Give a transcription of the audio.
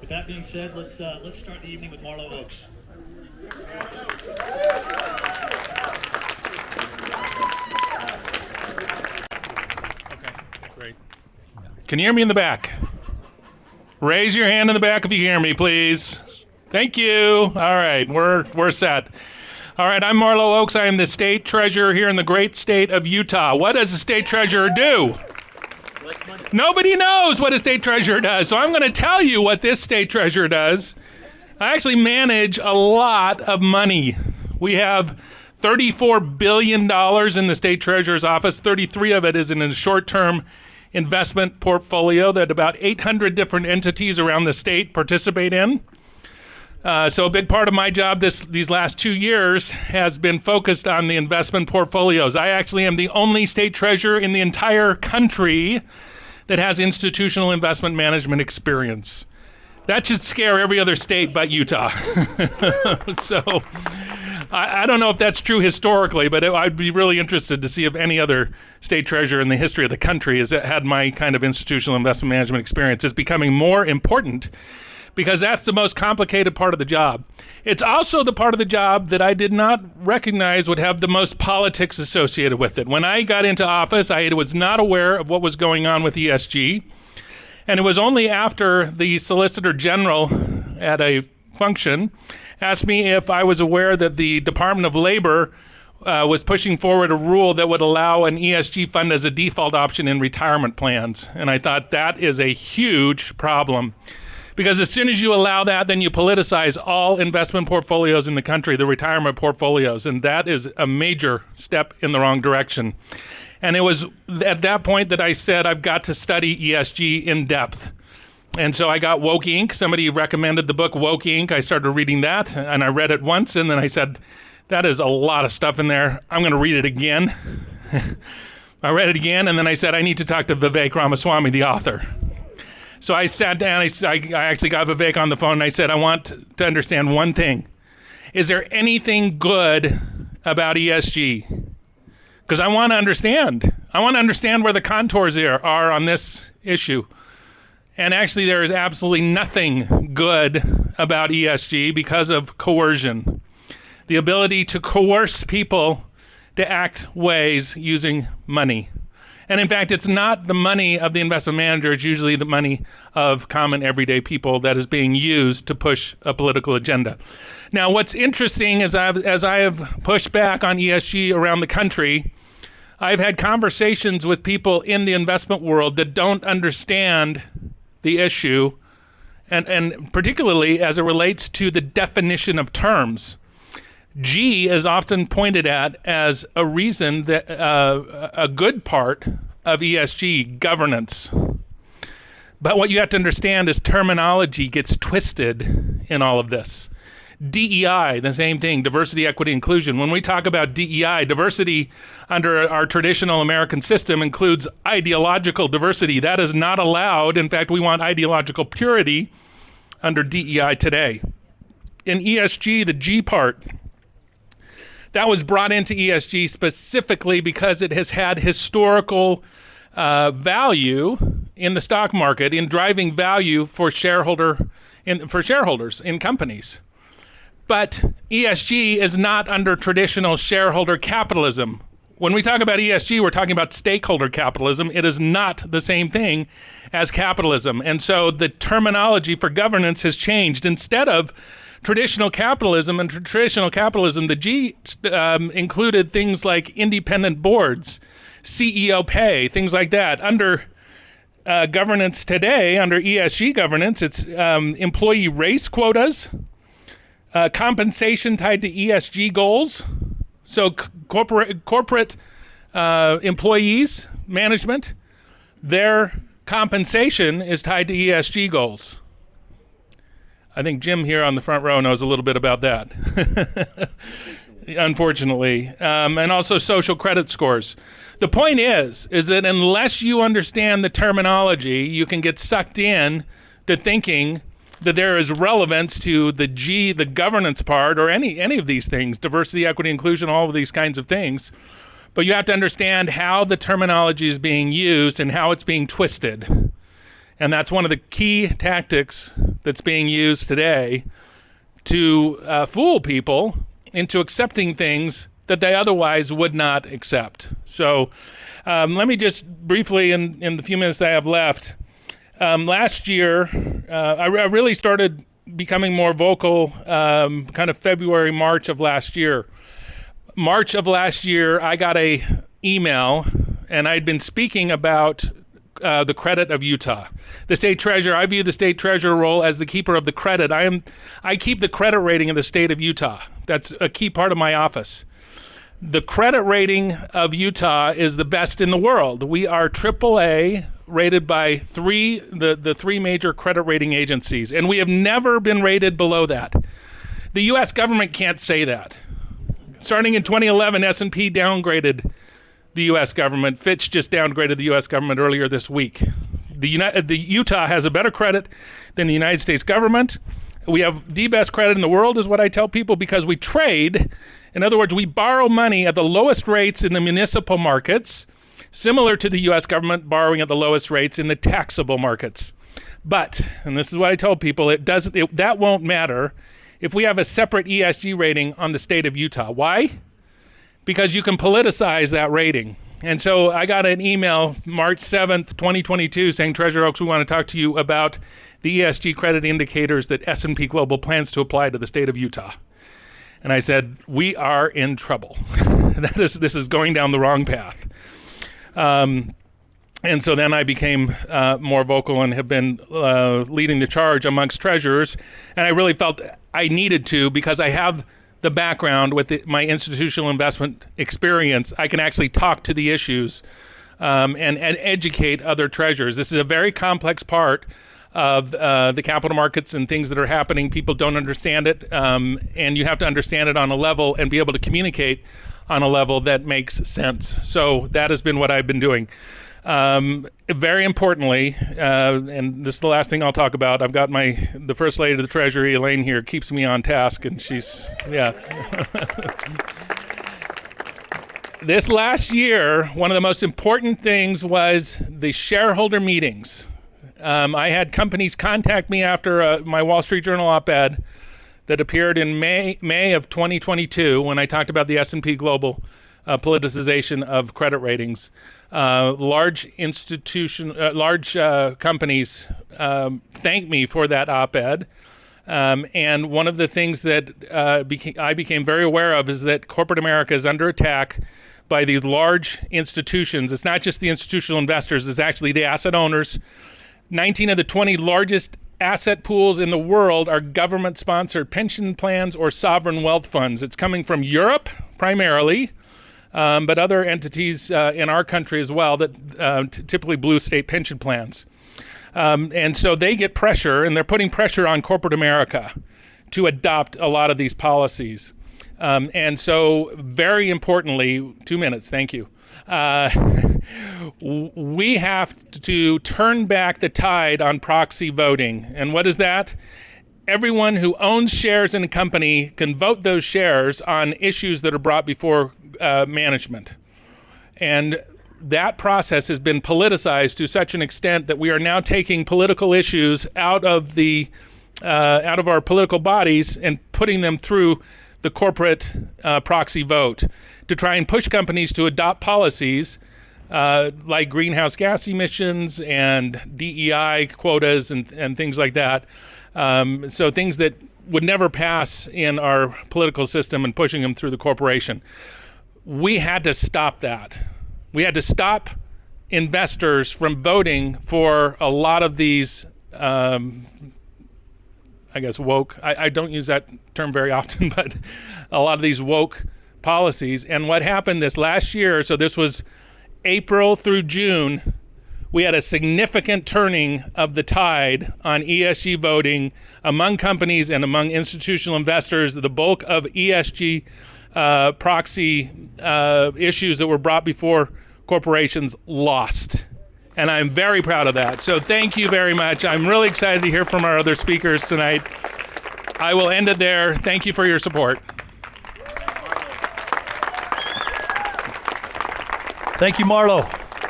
With that being said, let's start the evening with Marlo Oaks. Okay, great. Can you hear me in the back? Raise your hand in the back if you hear me, please. Thank you. All right, we're set. All right, I'm Marlo Oaks. I am the state treasurer here in the great state of Utah. What does a state treasurer do? Nobody knows what a state treasurer does, so I'm going to tell you what this state treasurer does. I actually manage a lot of money. We have $34 billion in the state treasurer's office. 33 of it is in a short-term investment portfolio that about 800 different entities around the state participate in. So a big part of my job these last 2 years has been focused on the investment portfolios. I actually am the only state treasurer in the entire country that has institutional investment management experience. That should scare every other state but Utah. So I don't know if that's true historically, but I'd be really interested to see if any other state treasurer in the history of the country has had my kind of institutional investment management experience. It's becoming more important because that's the most complicated part of the job. It's also the part of the job that I did not recognize would have the most politics associated with it. When I got into office, I was not aware of what was going on with ESG. And it was only after the Solicitor General at a function asked me if I was aware that the Department of Labor was pushing forward a rule that would allow an ESG fund as a default option in retirement plans. And I thought that is a huge problem. Because as soon as you allow that, then you politicize all investment portfolios in the country, the retirement portfolios, and that is a major step in the wrong direction. And it was at that point that I said, I've got to study ESG in depth. And so I got Woke Inc. Somebody recommended the book Woke Inc. I started reading that, and I read it once, and then I said, that is a lot of stuff in there. I'm going to read it again. I read it again, and then I said, I need to talk to Vivek Ramaswamy, the author. So I sat down, I actually got Vivek on the phone, and I said, I want to understand one thing. Is there anything good about ESG? Because I want to understand. I want to understand where the contours are on this issue. And actually, there is absolutely nothing good about ESG because of coercion. The ability to coerce people to act ways using money. And in fact, it's not the money of the investment manager, it's usually the money of common everyday people that is being used to push a political agenda. Now, what's interesting is as I have pushed back on ESG around the country, I've had conversations with people in the investment world that don't understand the issue, and particularly as it relates to the definition of terms. G is often pointed at as a reason that a good part of ESG governance. But what you have to understand is terminology gets twisted in all of this. DEI, the same thing, diversity, equity, inclusion. When we talk about DEI, diversity under our traditional American system includes ideological diversity. That is not allowed. In fact, we want ideological purity under DEI today. In ESG, the G part, that was brought into ESG specifically because it has had historical value in the stock market in driving value for shareholders in companies. But ESG is not under traditional shareholder capitalism. When we talk about ESG, we're talking about stakeholder capitalism. It is not the same thing as capitalism. And so the terminology for governance has changed. Instead of traditional capitalism, the G included things like independent boards, CEO pay, things like that. Under governance today, under ESG governance, it's employee race quotas, compensation tied to ESG goals. So corporate employees, management, their compensation is tied to ESG goals. I think Jim here on the front row knows a little bit about that, unfortunately. And also social credit scores. The point is that unless you understand the terminology, you can get sucked in to thinking that there is relevance to the G, the governance part, or any of these things, diversity, equity, inclusion, all of these kinds of things. But you have to understand how the terminology is being used and how it's being twisted. And that's one of the key tactics that's being used today to fool people into accepting things that they otherwise would not accept. So let me just briefly, in the few minutes that I have left, last year, I really started becoming more vocal kind of February, March of last year. March of last year, I got a email, and I'd been speaking about the credit of Utah. The state treasurer, I view the state treasurer role as the keeper of the credit. I keep the credit rating of the state of Utah. That's a key part of my office. The credit rating of Utah is the best in the world. We are AAA rated by the three major credit rating agencies, and we have never been rated below that. The U.S. government can't say that. Starting in 2011, S&P downgraded the U.S. government. Fitch just downgraded the U.S. government earlier this week. The Utah has a better credit than the United States government. We have the best credit in the world, is what I tell people, because we trade. In other words, we borrow money at the lowest rates in the municipal markets, similar to the U.S. government borrowing at the lowest rates in the taxable markets. But, and this is what I tell people, that won't matter if we have a separate ESG rating on the state of Utah. Why? Because you can politicize that rating. And so I got an email March 7th, 2022 saying, Treasurer Oaks, we want to talk to you about the ESG credit indicators that S&P Global plans to apply to the state of Utah. And I said, we are in trouble. This is going down the wrong path. And so then I became more vocal and have been leading the charge amongst treasurers. And I really felt I needed to, because I have the background with my institutional investment experience. I can actually talk to the issues and educate other treasurers. This is a very complex part of the capital markets and things that are happening. People don't understand it, and you have to understand it on a level and be able to communicate on a level that makes sense. So that has been what I've been doing. Very importantly, and this is the last thing I'll talk about, I've got the First Lady of the Treasury, Elaine, here, keeps me on task, and she's, yeah. This last year, one of the most important things was the shareholder meetings. I had companies contact me after my Wall Street Journal op-ed that appeared in May of 2022 when I talked about the S&P Global politicization of credit ratings. Large companies thanked me for that op-ed. And one of the things that I became very aware of is that corporate America is under attack by these large institutions. It's not just the institutional investors, it's actually the asset owners. 19 of the 20 largest asset pools in the world are government-sponsored pension plans or sovereign wealth funds. It's coming from Europe primarily, but other entities in our country as well that typically blue state pension plans. And so they get pressure, and they're putting pressure on corporate America to adopt a lot of these policies. And so very importantly, 2 minutes, thank you. We have to turn back the tide on proxy voting. And what is that? Everyone who owns shares in a company can vote those shares on issues that are brought before management. And that process has been politicized to such an extent that we are now taking political issues out of our political bodies and putting them through the corporate proxy vote to try and push companies to adopt policies like greenhouse gas emissions and DEI quotas and things like that. So things that would never pass in our political system and pushing them through the corporation. We had to stop that. We had to stop investors from voting for a lot of these, I guess, woke. I don't use that term very often, but a lot of these woke policies. And what happened this last year, so this was April through June, we had a significant turning of the tide on ESG voting among companies and among institutional investors. The bulk of ESG proxy issues that were brought before corporations lost. And I'm very proud of that. So thank you very much. I'm really excited to hear from our other speakers tonight. I will end it there. Thank you for your support. Thank you, Marlo.